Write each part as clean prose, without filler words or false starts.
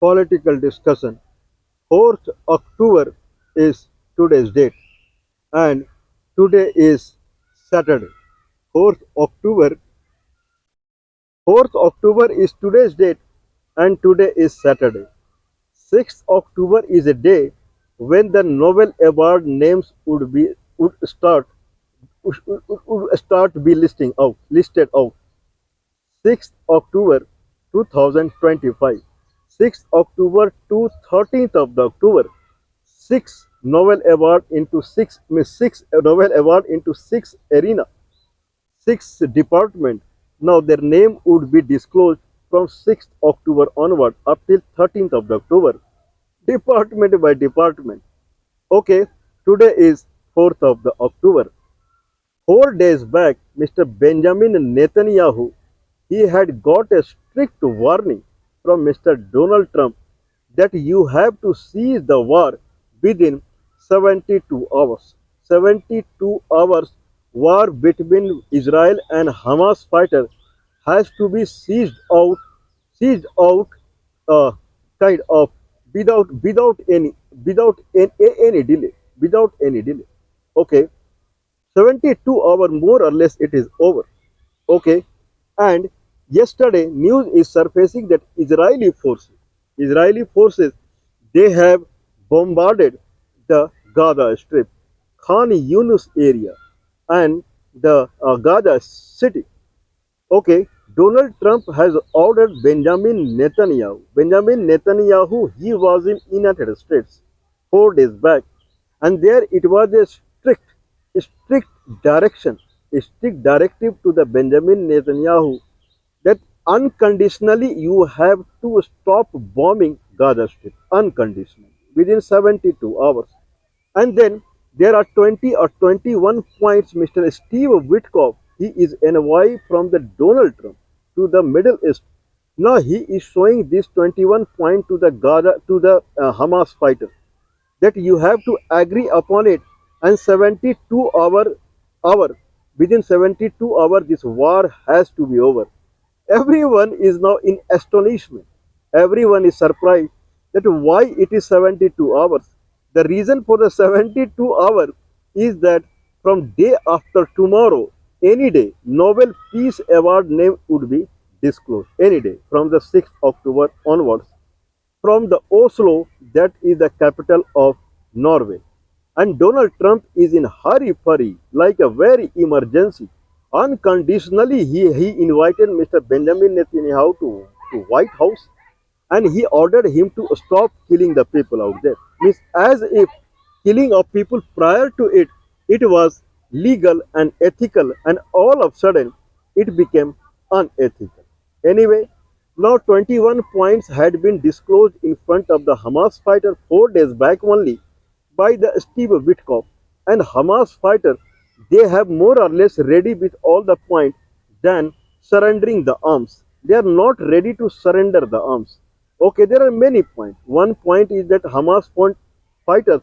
political discussion. 4th October is today's date, and today is Saturday. 4th October 4th October is today's date, and today is Saturday. 6th October is a day when the Nobel Award names would start be listed out. 6th October 2025. 6th October to 13th of the October. Six Nobel Award into six arena, six department. Now their name would be disclosed from 6th October onward up till 13th of the October, department by department. Okay, today is 4th of the October. 4 days back, Mr. Benjamin Netanyahu, he had got a strict warning from Mr. Donald Trump that you have to cease the war within 72 hours. 72 hours war between Israel and Hamas fighters has to be seized out, uh, kind of without any delay, without any delay. Okay, 72 hours more or less it is over. Okay, and yesterday news is surfacing that Israeli forces, they have bombarded the Gaza Strip, Khan Yunus area, and the Gaza city. Okay, Donald Trump has ordered Benjamin Netanyahu. Benjamin Netanyahu, he was in United States 4 days back, and there it was a strict direction, a strict directive to the Benjamin Netanyahu that unconditionally you have to stop bombing Gaza Strip unconditionally within 72 hours. And then there are 20 or 21 points. Mr. Steve Witkoff, he is envoy from the Donald Trump to the Middle East. Now he is showing this 21 point to the Hamas fighter that you have to agree upon it, and 72 hour within 72 hours this war has to be over. Everyone is now in astonishment. Everyone is surprised that why it is 72 hours. The reason for the 72 hours is that from day after tomorrow, any day, Nobel Peace Award name would be disclosed. Any day from the 6th October onwards. From the Oslo, that is the capital of Norway. And Donald Trump is in hurry, like a very emergency. Unconditionally, he invited Mr. Benjamin Netanyahu to White House, and he ordered him to stop killing the people out there. Means as if killing of people prior to it was legal and ethical, and all of a sudden it became unethical. Anyway, now 21 points had been disclosed in front of the Hamas fighter 4 days back only by the Steve Witkoff, and Hamas fighter, they have more or less ready with all the point than surrendering the arms. They are not ready to surrender the arms. Okay, there are many points. One point is that fighters,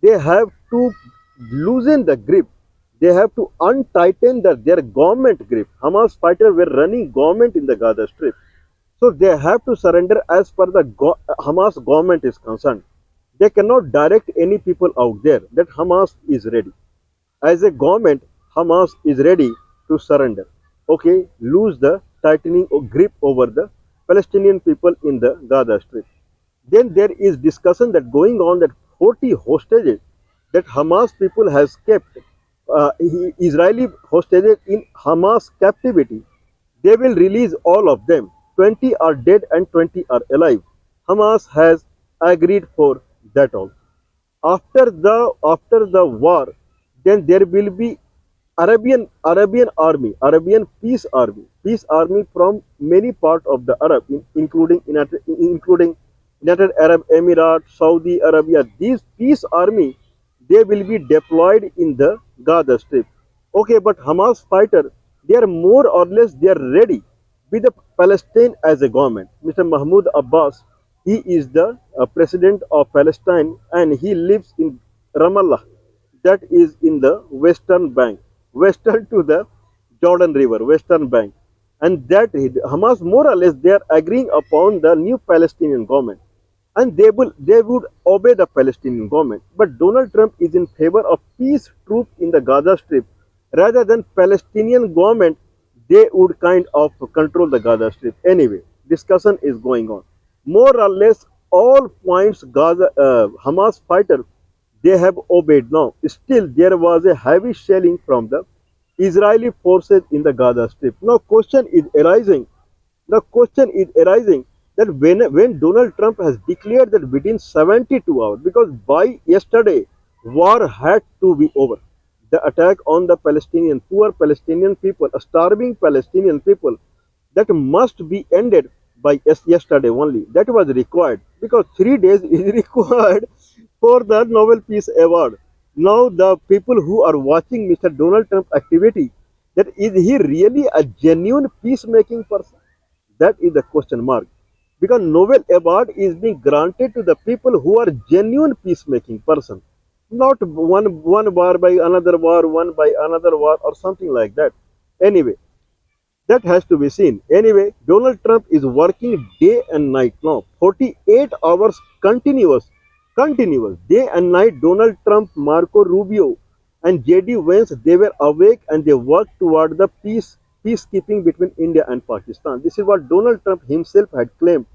they have to loosen the grip. They have to untighten their government grip. Hamas fighters were running government in the Gaza Strip. So they have to surrender as per the Hamas government is concerned. They cannot direct any people out there that Hamas is ready. As a government, Hamas is ready to surrender. Okay, lose the tightening of grip over the Palestinian people in the Gaza Strip. Then there is discussion that going on that 40 hostages that Hamas people has kept, Israeli hostages in Hamas captivity. They will release all of them. 20 are dead and 20 are alive. Hamas has agreed for that also. After the war, then there will be Arabian army, Arabian peace army from many part of the Arab, including United Arab Emirates, Saudi Arabia. These peace army, they will be deployed in the Gaza Strip. Okay, but Hamas fighter, they are more or less they are ready with the Palestine as a government. Mr. Mahmoud Abbas, he is the president of Palestine, and he lives in Ramallah, that is in the western bank, western to the Jordan River, western bank. And that Hamas more or less they are agreeing upon the new Palestinian government. and they would obey the Palestinian government. But Donald Trump is in favor of peace troops in the Gaza Strip rather than Palestinian government. They would kind of control the Gaza Strip. Anyway, discussion is going on. More or less all points Hamas fighter they have obeyed now. Still, there was a heavy shelling from the Israeli forces in the Gaza Strip. Now, question is arising that when Donald Trump has declared that within 72 hours, because by yesterday, war had to be over. The attack on the poor Palestinian people, starving Palestinian people, that must be ended by yesterday only. That was required because 3 days is required for the Nobel Peace Award. Now the people who are watching Mr. Donald Trump activity, that is he really a genuine peacemaking person? That is the question mark. Because Nobel Award is being granted to the people who are genuine peacemaking person, not one war by another war, one by another war, or something like that. Anyway, that has to be seen. Anyway, Donald Trump is working day and night now, 48 hours continuous, day and night. Donald Trump, Marco Rubio, and JD Vance, they were awake and they worked toward the peacekeeping between India and Pakistan. This is what Donald Trump himself had claimed,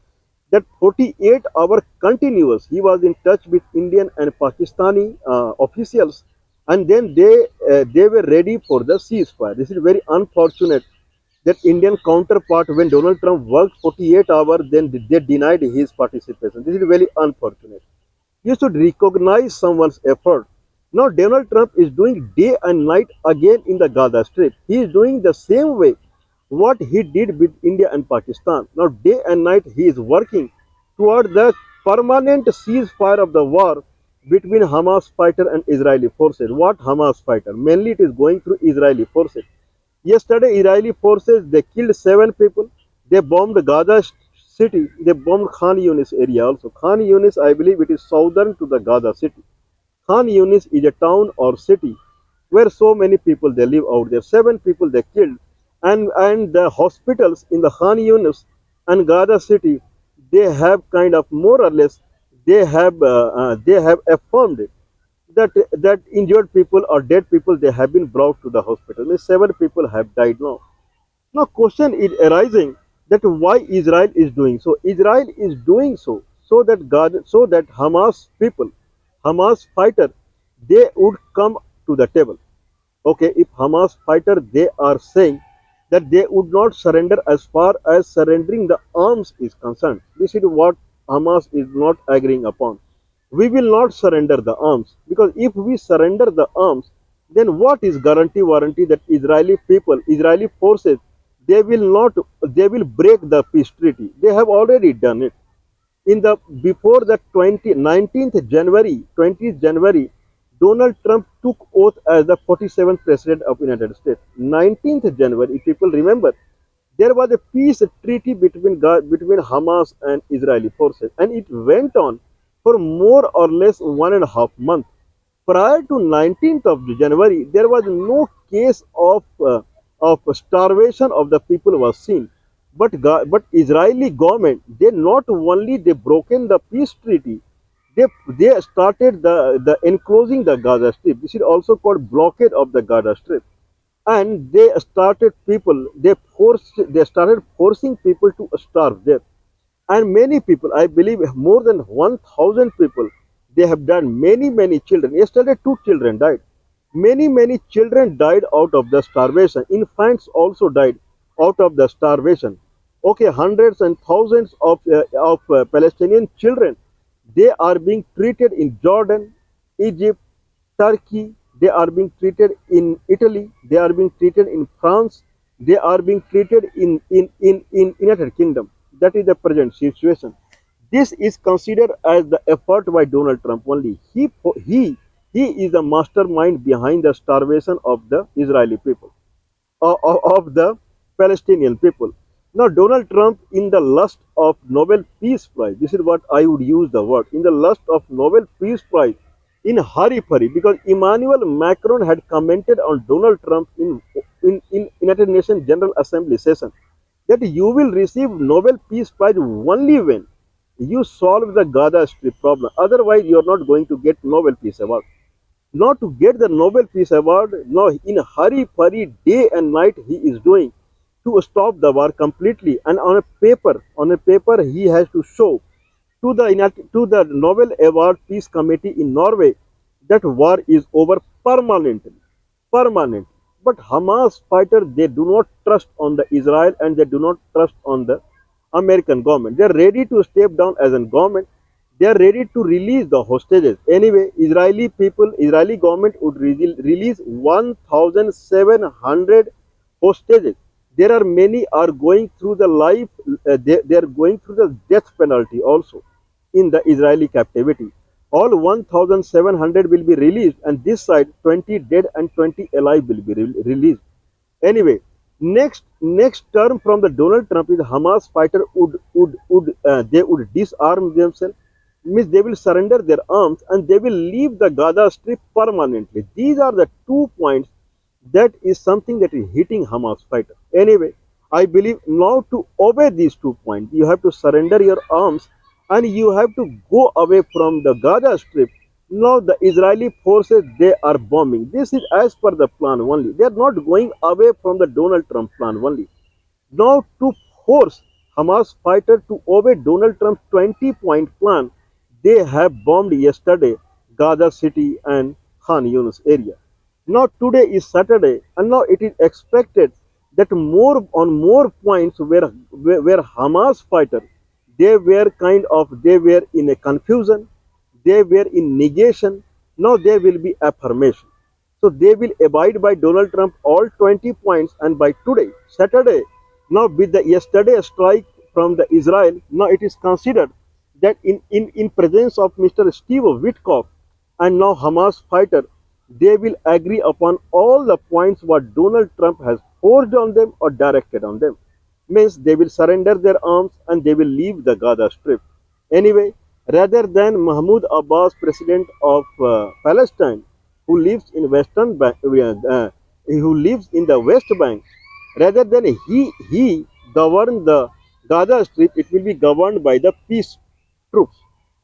that 48-hour continuous he was in touch with Indian and Pakistani officials, and then they were ready for the ceasefire. This is very unfortunate that Indian counterpart, when Donald Trump worked 48 hours, then they denied his participation. This is very unfortunate. You should recognize someone's effort. Now Donald Trump is doing day and night again in the Gaza Strip. He is doing the same way what he did with India and Pakistan. Now day and night he is working toward the permanent ceasefire of the war between Hamas fighter and Israeli forces. What Hamas fighter? Mainly it is going through Israeli forces. Yesterday, Israeli forces they killed 7 people. They bombed Gaza city. They bombed Khan Yunis area also. Khan Yunis, I believe, it is southern to the Gaza city. Khan Yunis is a town or city where so many people they live out there. 7 people they killed, and the hospitals in the Khan Yunis and Gaza city, they have kind of more or less they have affirmed it, that injured people or dead people they have been brought to the hospital. Means 7 people have died now. Now question is arising that why Israel is doing so. Israel is doing so that Hamas people, Hamas fighter, they would come to the table. Okay, if Hamas fighter they are saying that they would not surrender as far as surrendering the arms is concerned. This is what Hamas is not agreeing upon. We will not surrender the arms, because if we surrender the arms, then what is guarantee warranty that Israeli people, Israeli forces, they will not, they will break the peace treaty. They have already done it. In the before the 19th January, 20th January, Donald Trump took oath as the 47th president of United States. 19th January, if people remember, there was a peace treaty between Hamas and Israeli forces, and it went on for more or less 1.5 months. Prior to 19th of January, there was no case of starvation of the people was seen. But Israeli government, they not only they broken the peace treaty, they started the enclosing the Gaza Strip. This is also called blockade of the Gaza Strip, and they started forcing people to starve there. And many people, I believe more than 1,000 people, they have died. Many children. Yesterday 2 children died. Many children died out of the starvation. Infants also died out of the starvation. Okay, hundreds and thousands of Palestinian children, they are being treated in Jordan, Egypt, Turkey. They are being treated in Italy. They are being treated in France. They are being treated in United Kingdom. That is the present situation. This is considered as the effort by Donald Trump only. He is the mastermind behind the starvation of the Israeli people, of the Palestinian people. Now, Donald Trump, in the lust of Nobel Peace Prize, this is what I would use the word, in the lust of Nobel Peace Prize, in hurry, because Emmanuel Macron had commented on Donald Trump in United Nations General Assembly session, that you will receive Nobel Peace Prize only when You solve the Gaza Strip problem. Otherwise, you are not going to get Nobel Peace Award. Not to get the Nobel Peace Award, no, in a hurry, day and night he is doing to stop the war completely. And on a paper, he has to show to the Nobel Award Peace Committee in Norway that war is over permanently, permanent. But Hamas fighters, they do not trust on the Israel and they do not trust on the American government. They are ready to step down as a government. They are ready to release the hostages. Anyway, Israeli people, Israeli government would release 1,700 hostages. There are many are going through the life, they are going through the death penalty also in the Israeli captivity. All 1,700 will be released, and this side 20 dead and 20 alive will be released. Anyway, next term from the Donald Trump is Hamas fighter would they would disarm themselves, means they will surrender their arms and they will leave the Gaza Strip permanently. These are the 2 points that is something that is hitting Hamas fighter. Anyway, I believe now to obey these 2 points, you have to surrender your arms and you have to go away from the Gaza Strip. Now the Israeli forces, they are bombing. This is as per the plan only. They are not going away from the Donald Trump plan only. Now to force Hamas fighter to obey Donald Trump's 20-point plan, they have bombed yesterday Gaza City and Khan Yunis area. Now today is Saturday, and now it is expected that more points where Hamas fighters, they were in a confusion, they were in negation. Now there will be affirmation. So they will abide by Donald Trump all 20 points, and by today, Saturday, now with the yesterday strike from the Israel, now it is considered that in presence of Mr. Steve Witkoff and now Hamas fighter, they will agree upon all the points what Donald Trump has forced on them or directed on them. Means they will surrender their arms and they will leave the Gaza Strip. Anyway, rather than Mahmoud Abbas, president of Palestine, who lives in who lives in the West Bank, rather than he govern the Gaza Strip, it will be governed by the peace troops.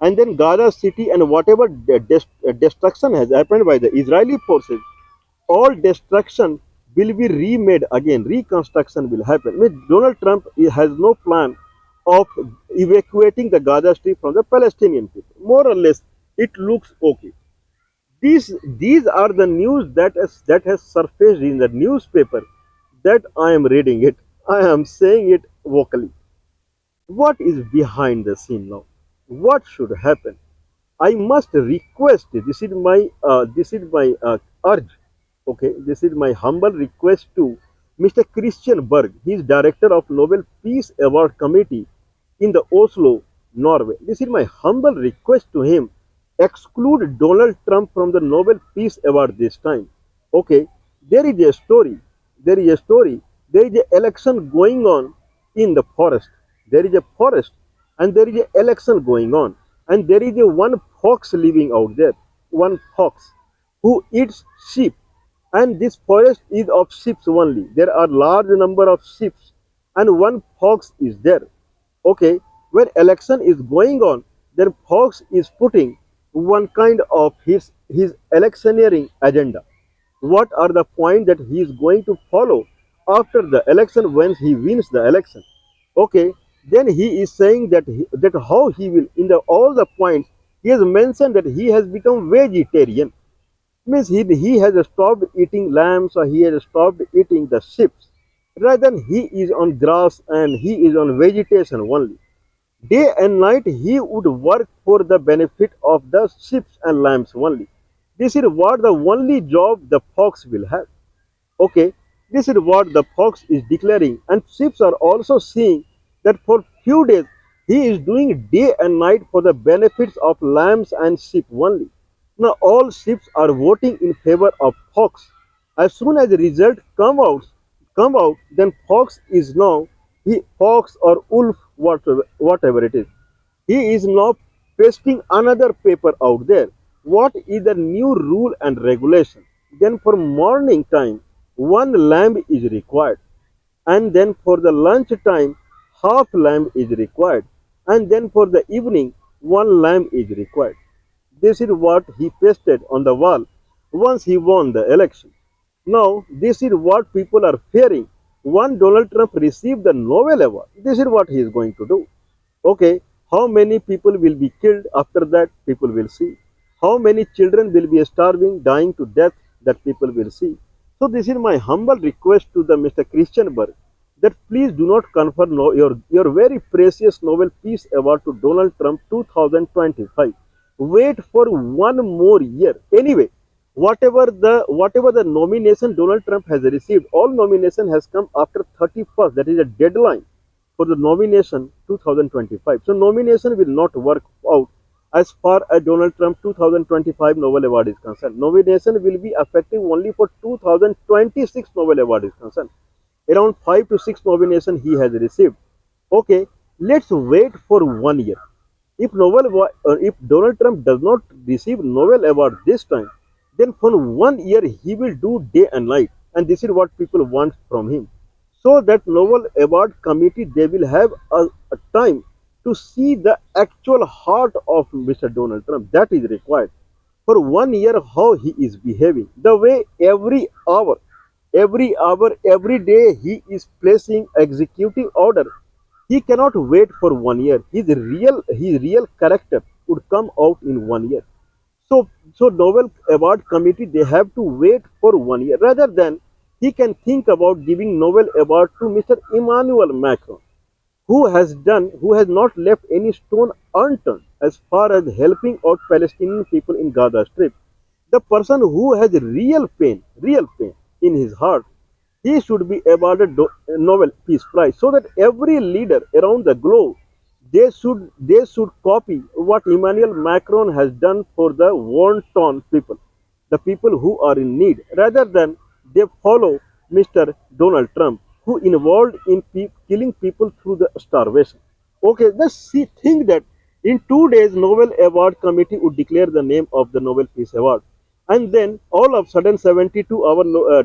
And then Gaza City and whatever destruction has happened by the Israeli forces, all destruction will be remade again. Reconstruction will happen. I mean, Donald Trump has no plan of evacuating the Gaza Strip from the Palestinian people. More or less, it looks okay. These are the news that has surfaced in the newspaper that I am reading it. I am saying it vocally. What is behind the scene now? What should happen? I must request. This is my urge. Okay, this is my humble request to Mr. Christian Berg. He is director of Nobel Peace Award Committee in the Oslo, Norway. This is my humble request to him. Exclude Donald Trump from the Nobel Peace Award this time. Okay, there is a story. There is a story. There is an election going on in the forest. There is a forest and there is an election going on. And there is a one fox living out there. One fox who eats sheep. And this forest is of sheep only. There are large number of sheep and one fox is there. Okay, when election is going on, then fox is putting one kind of his electioneering agenda. What are the points that he is going to follow after the election when he wins the election? Okay, then he is saying that how he will in the all the points he has mentioned that he has become vegetarian, means he has stopped eating lambs or he has stopped eating the sheep. Rather than he is on grass and he is on vegetation only. Day and night he would work for the benefit of the sheep and lambs only. This is what the only job the fox will have. Okay, this is what the fox is declaring, and sheep are also seeing that for few days he is doing day and night for the benefits of lambs and sheep only. Now all sheep are voting in favor of fox. As soon as the result come out, then fox is now fox or wolf, whatever it is. He is now pasting another paper out there. What is the new rule and regulation? Then for morning time, one lamb is required, and then for the lunch time, half lamb is required. and then for the evening, one lamp is required. This is what he pasted on the wall once he won the election. Now, this is what people are fearing. Once Donald Trump received the Nobel Award, this is what he is going to do. Okay, how many people will be killed after that? People will see. How many children will be starving, dying to death? That people will see. So this is my humble request to the Mr. Christian Berg that please do not confer your very precious Nobel Peace Award to Donald Trump 2025. Wait for one more year. Anyway, whatever the nomination Donald Trump has received, all nomination has come after 31st. That is a deadline for the nomination 2025. So nomination will not work out as far as Donald Trump 2025 Nobel Award is concerned. Nomination will be effective only for 2026 Nobel Award is concerned. Around 5 to 6 nomination he has received. Okay, let's wait for one year. If Donald Trump does not receive Nobel Award this time, then for one year he will do day and night, and this is what people want from him. So that Nobel Award Committee they will have a time to see the actual heart of Mr. Donald Trump. That is required for one year how he is behaving. The way every hour, every day he is placing executive order. He cannot wait for one year. His real character would come out in one year. So Nobel Award Committee they have to wait for one year rather than he can think about giving Nobel Award to Mr. Emmanuel Macron, who has not left any stone unturned as far as helping out Palestinian people in Gaza Strip. The person who has real pain in his heart, he should be awarded Nobel Peace Prize so that every leader around the globe they should copy what Emmanuel Macron has done for the war-torn people, the people who are in need, rather than they follow Mr. Donald Trump, who involved in killing people through the starvation. Okay, let's see. Think that in 2 days, Nobel Award Committee would declare the name of the Nobel Peace Award, and then all of a sudden, 72-hour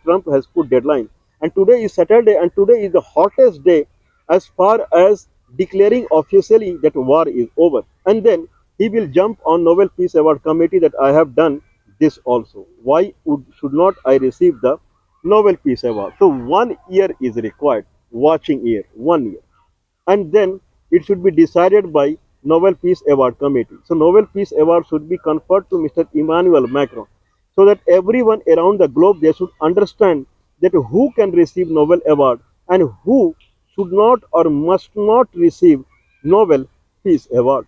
Trump has put deadline, and today is Saturday, and today is the hottest day as far as declaring officially that war is over, and then he will jump on Nobel Peace Award Committee that I have done this also. Why should not I receive the Nobel Peace Award? So one year is required, watching year, one year, and then it should be decided by Nobel Peace Award Committee. So Nobel Peace Award should be conferred to Mr. Emmanuel Macron, so that everyone around the globe they should understand that who can receive Nobel Award and who should not or must not receive Nobel Peace Award.